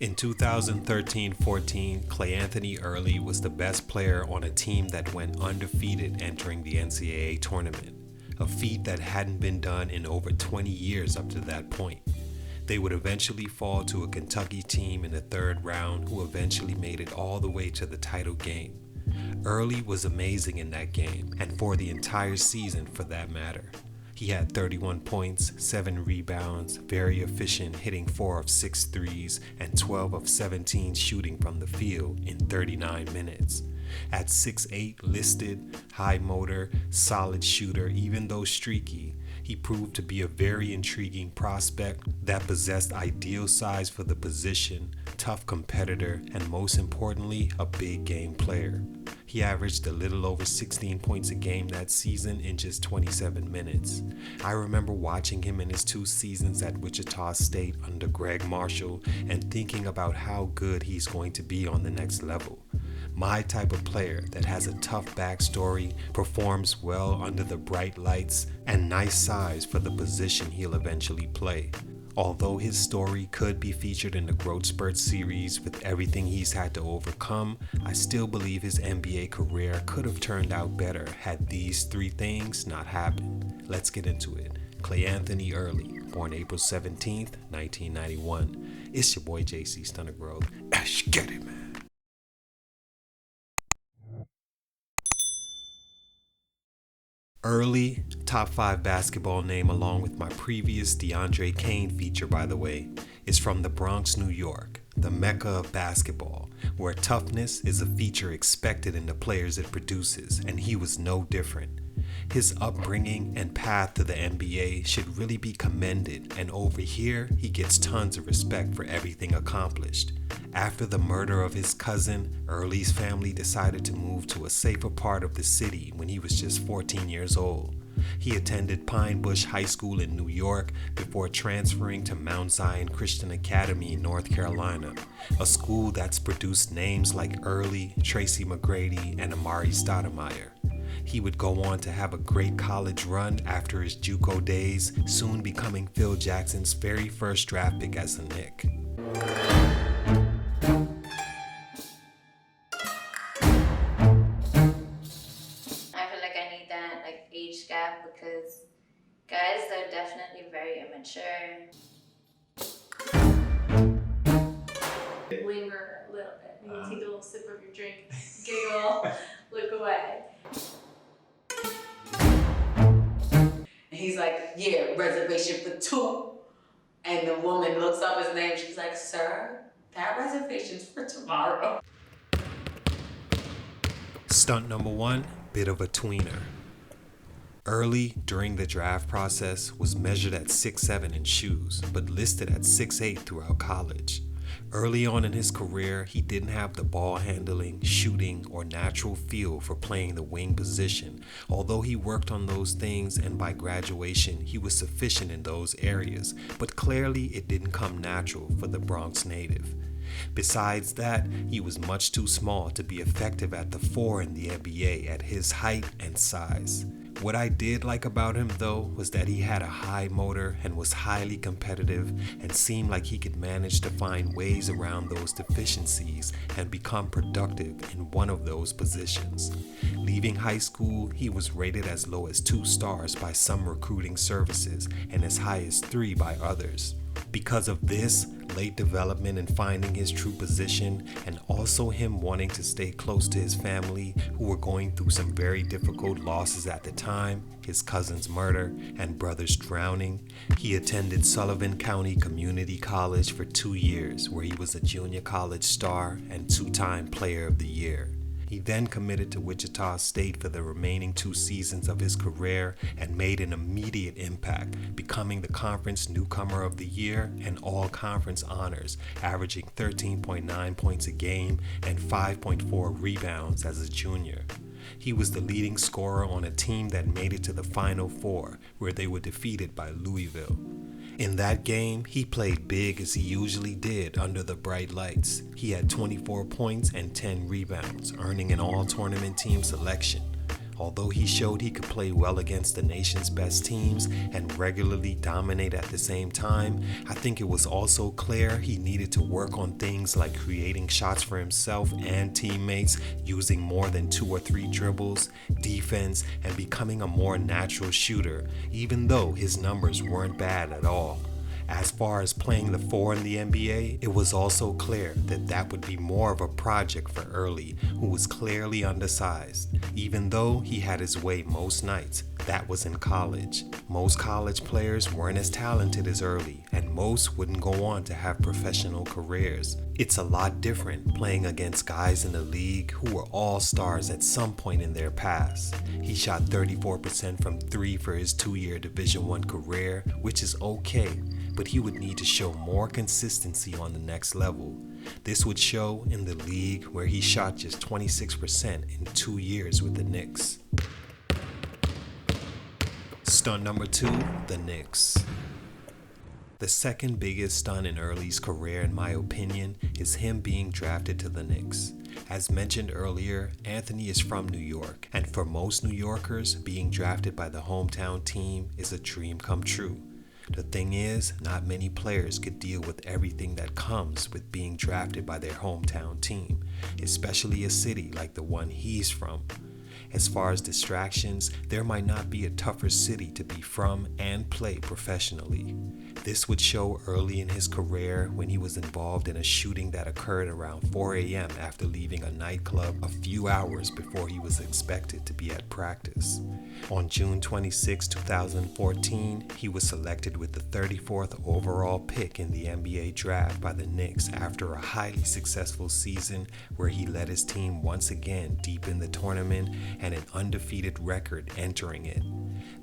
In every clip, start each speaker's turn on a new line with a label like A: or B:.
A: In 2013-14, CleAnthony Early was the best player on a team that went undefeated entering the NCAA tournament, a feat that hadn't been done in over 20 years up to that point. They would eventually fall to a Kentucky team in the third round who eventually made it all the way to the title game. Early was amazing in that game, and for the entire season for that matter. He had 31 points, 7 rebounds, very efficient, hitting 4 of 6 threes, and 12 of 17 shooting from the field in 39 minutes. At 6'8", listed, high motor, solid shooter, even though streaky, he proved to be a very intriguing prospect that possessed ideal size for the position, tough competitor, and most importantly, a big game player. He averaged a little over 16 points a game that season in just 27 minutes. I remember watching him in his 2 seasons at Wichita State under Greg Marshall and thinking about how good he's going to be on the next level. My type of player that has a tough backstory, performs well under the bright lights, and nice size for the position he'll eventually play. Although his story could be featured in the Growth Spurt series with everything he's had to overcome, I still believe his NBA career could have turned out better had these 3 things not happened. Let's get into it. CleAnthony Early, born April 17th, 1991. It's your boy JC Stunted Growth. Get it, man. Early, top 5 basketball name along with my previous DeAndre Kane feature, by the way, is from the Bronx, New York, the mecca of basketball, where toughness is a feature expected in the players it produces, and he was no different. His upbringing and path to the NBA should really be commended, and over here, he gets tons of respect for everything accomplished. After the murder of his cousin, Early's family decided to move to a safer part of the city when he was just 14 years old. He attended Pine Bush High School in New York before transferring to Mount Zion Christian Academy in North Carolina, a school that's produced names like Early, Tracy McGrady, and Amari Stoudemire. He would go on to have a great college run after his JUCO days, soon becoming Phil Jackson's very first draft pick as a Knick.
B: Age gap because guys are definitely very immature.
C: Linger a little bit. Maybe take a little sip of your drink, giggle, look away.
D: And he's like, yeah, reservation for 2. And the woman looks up his name. She's like, sir, that reservation's for tomorrow.
A: Stunt number 1, bit of a tweener. Early, during the draft process, was measured at 6'7" in shoes, but listed at 6'8" throughout college. Early on in his career, he didn't have the ball handling, shooting, or natural feel for playing the wing position, although he worked on those things and by graduation, he was sufficient in those areas, but clearly it didn't come natural for the Bronx native. Besides that, he was much too small to be effective at the 4 in the NBA at his height and size. What I did like about him though was that he had a high motor and was highly competitive and seemed like he could manage to find ways around those deficiencies and become productive in one of those positions. Leaving high school, he was rated as low as 2 stars by some recruiting services and as high as 3 by others. Because of this, late development in finding his true position, and also him wanting to stay close to his family who were going through some very difficult losses at the time, his cousin's murder and brother's drowning, he attended Sullivan County Community College for 2 years, where he was a junior college star and 2-time Player of the Year. He then committed to Wichita State for the remaining 2 seasons of his career and made an immediate impact, becoming the conference newcomer of the year and all conference honors, averaging 13.9 points a game and 5.4 rebounds as a junior. He was the leading scorer on a team that made it to the Final Four, where they were defeated by Louisville. In that game, he played big as he usually did under the bright lights. He had 24 points and 10 rebounds, earning an all-tournament team selection. although he showed he could play well against the nation's best teams and regularly dominate at the same time, I think it was also clear he needed to work on things like creating shots for himself and teammates, using more than 2 or 3 dribbles, defense, and becoming a more natural shooter, even though his numbers weren't bad at all. As far as playing the 4 in the NBA, it was also clear that that would be more of a project for Early, who was clearly undersized. Even though he had his way most nights, that was in college. Most college players weren't as talented as Early, and most wouldn't go on to have professional careers. It's a lot different playing against guys in the league who were all stars at some point in their past. He shot 34% from 3 for his 2-year Division I career, which is okay, but he would need to show more consistency on the next level. This would show in the league, where he shot just 26% in 2 years with the Knicks. Stunt number 2, the Knicks. The second biggest stunt in Early's career, in my opinion, is him being drafted to the Knicks. As mentioned earlier, Anthony is from New York, and for most New Yorkers, being drafted by the hometown team is a dream come true. The thing is, not many players could deal with everything that comes with being drafted by their hometown team, especially a city like the one he's from. As far as distractions, there might not be a tougher city to be from and play professionally. This would show early in his career when he was involved in a shooting that occurred around 4 a.m. after leaving a nightclub a few hours before he was expected to be at practice. On June 26, 2014, he was selected with the 34th overall pick in the NBA draft by the Knicks after a highly successful season where he led his team once again deep in the tournament and an undefeated record entering it.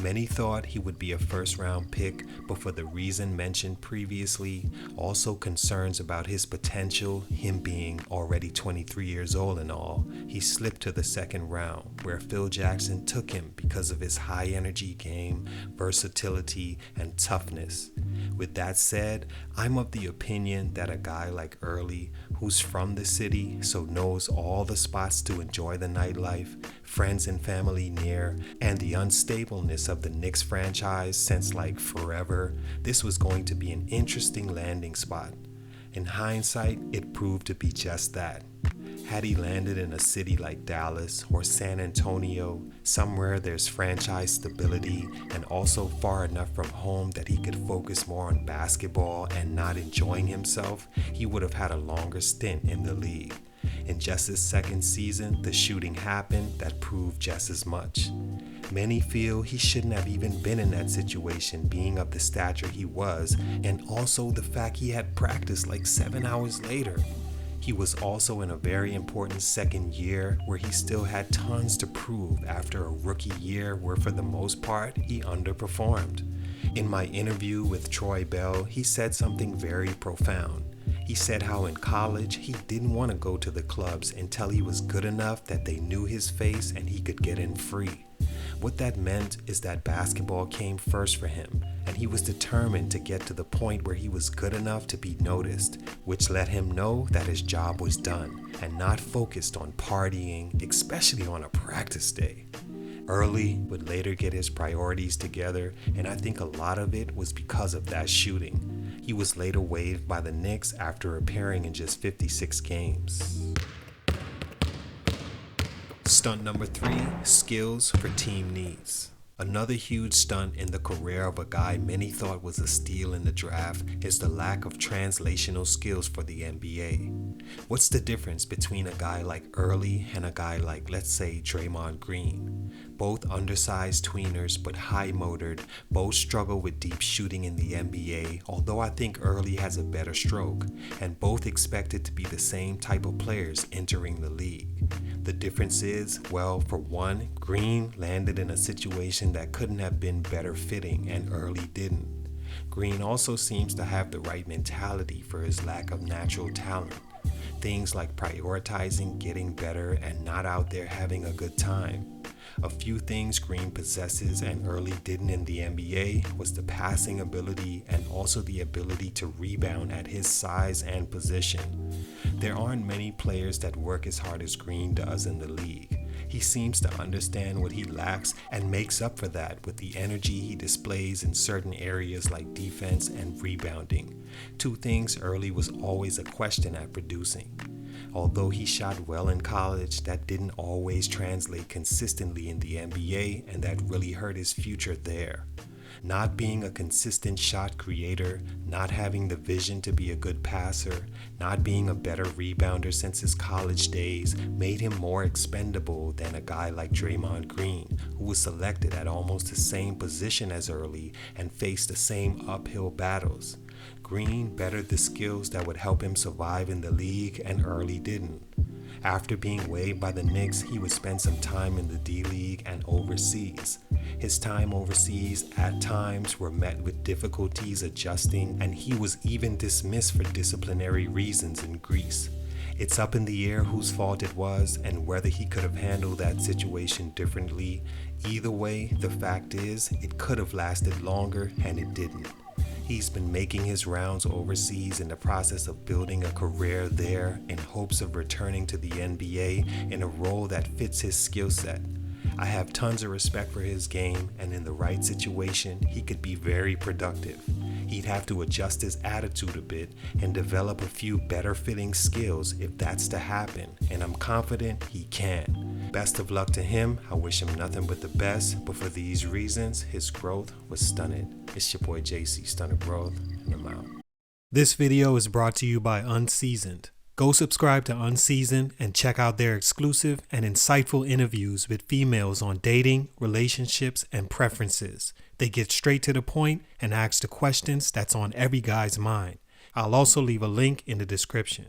A: Many thought he would be a first-round pick, but for the reason mentioned previously, also concerns about his potential, him being already 23 years old and all, he slipped to the second round, where Phil Jackson took him because of his high-energy game, versatility, and toughness. With that said, I'm of the opinion that a guy like Early, who's from the city, so knows all the spots to enjoy the nightlife, friends and family near, and the unstableness of the Knicks franchise since like forever, this was going to be an interesting landing spot. In hindsight, it proved to be just that. Had he landed in a city like Dallas or San Antonio, somewhere there's franchise stability and also far enough from home that he could focus more on basketball and not enjoying himself, he would have had a longer stint in the league. In just his second season, the shooting happened that proved just as much. Many feel he shouldn't have even been in that situation, being of the stature he was, and also the fact he had practice like 7 hours later. He was also in a very important second year where he still had tons to prove after a rookie year where for the most part he underperformed. In my interview with Troy Bell, he said something very profound. He said how in college he didn't want to go to the clubs until he was good enough that they knew his face and he could get in free. What that meant is that basketball came first for him, and he was determined to get to the point where he was good enough to be noticed, which let him know that his job was done and not focused on partying, especially on a practice day. Early would later get his priorities together, and I think a lot of it was because of that shooting. He was later waived by the Knicks after appearing in just 56 games. Stunt number 3, skills for team needs. Another huge stunt in the career of a guy many thought was a steal in the draft is the lack of translational skills for the NBA. What's the difference between a guy like Early and a guy like, let's say, Draymond Green? Both undersized tweeners but high-motored, both struggle with deep shooting in the NBA, although I think Early has a better stroke, and both expected to be the same type of players entering the league. The difference is, well, for one, Green landed in a situation that couldn't have been better fitting and Early didn't. Green also seems to have the right mentality for his lack of natural talent. Things like prioritizing getting better and not out there having a good time. A few things Green possesses and Early didn't in the NBA was the passing ability and also the ability to rebound at his size and position. There aren't many players that work as hard as Green does in the league. He seems to understand what he lacks and makes up for that with the energy he displays in certain areas like defense and rebounding. Two things Early was always a question at producing. Although he shot well in college, that didn't always translate consistently in the NBA, and that really hurt his future there. Not being a consistent shot creator, not having the vision to be a good passer, not being a better rebounder since his college days made him more expendable than a guy like Draymond Green, who was selected at almost the same position as Early and faced the same uphill battles. Green bettered the skills that would help him survive in the league, and Early didn't. After being waived by the Knicks, he would spend some time in the D-League and overseas. His time overseas at times were met with difficulties adjusting, and he was even dismissed for disciplinary reasons in Greece. It's up in the air whose fault it was and whether he could have handled that situation differently. Either way, the fact is, it could have lasted longer, and it didn't. He's been making his rounds overseas in the process of building a career there in hopes of returning to the NBA in a role that fits his skill set. I have tons of respect for his game, and in the right situation, he could be very productive. He'd have to adjust his attitude a bit and develop a few better fitting skills if that's to happen, and I'm confident he can. Best of luck to him. I wish him nothing but the best, but for these reasons, his growth was stunted. It's your boy JC, Stunted Growth, and I'm out. This video is brought to you by Unseasoned. Go subscribe to Unseasoned and check out their exclusive and insightful interviews with females on dating, relationships, and preferences. They get straight to the point and ask the questions that's on every guy's mind. I'll also leave a link in the description.